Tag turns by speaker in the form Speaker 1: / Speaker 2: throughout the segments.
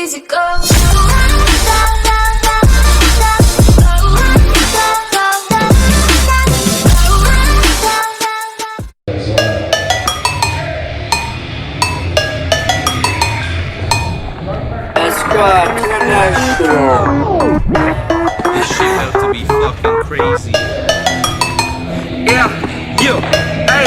Speaker 1: Easy go.
Speaker 2: This shit about to be fucking crazy. Yeah, you, hey,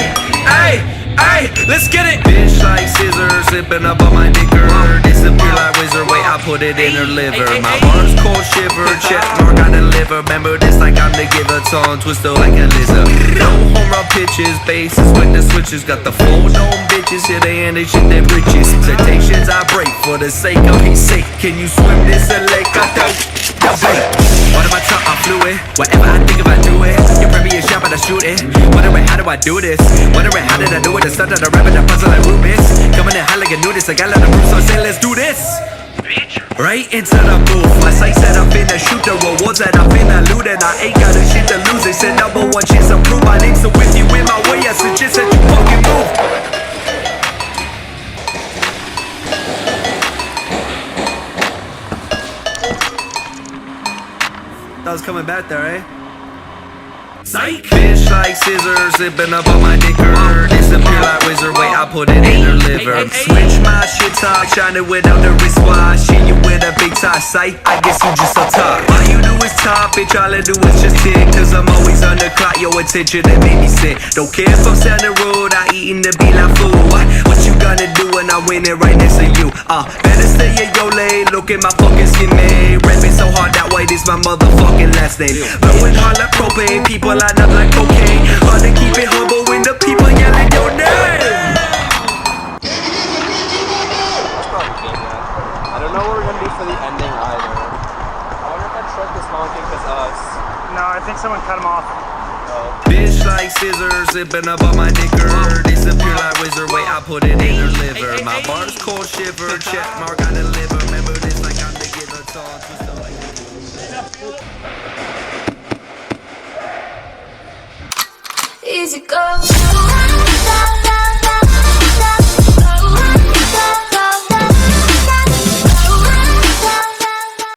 Speaker 2: let's get it. Bitch like scissors, zipping up on my knicker. Disappear like wizard, wait, I put it in her liver. My bars cold shiver, check mark on the liver. Remember this like I'm the giver, tongue twister like a lizard. No home run pitches, bases with the switches. Got the full dome bitches, here they and they shit their britches. Expectations I break for the sake of his sake. Can you swim this a lake? I don't. What am I talking? I'm fluid. Whatever I think if I do it. You bring me a shot but I shoot it. Wondering how do I do this? Wondering how did I do it? I started a rabbit, I puzzle like Rubik's. Coming in hot like a nudist. I got a lot of room, so I say let's do this. Right into the booth. My sight said I'm finna shoot the rewards that I'm finna loot. And I ain't got a shit to lose. They said number one chance to prove my name. So if you in my way, I suggest that you fucking move. That was coming back there, eh? Psych! Bitch like scissors, zipping up on my dicker. Disappear like wizard, wait, I put it in her liver. Switch my shit talk, shine it without the wristwatch. Shit you with a big tie sight, I guess you just on top. All you do is top, bitch, all I do is just tick. Cause I'm always on the clock, your attention that made me sick. Don't care if I'm sounding rude, I eating the beat like food. What you gonna do when I win it right next to you? Better stay in your lane, look at my fucking skin made. Rapping so hard that way, this my motherfucking last name. Blowing hard like propane, people line up like cocaine. Hard to keep it humble when the people yelling your name.
Speaker 3: I don't know what we're gonna do for the ending either. I wonder if that truck is honking because us.
Speaker 4: No, I think someone cut him off.
Speaker 2: Bitch like scissors, zipping up on my dicker. Disappear like wizard, wait, I put it in her liver. My bars cold shiver, check mark on the liver. Remember this like I'm the giver, tongue twister like
Speaker 1: Easy go.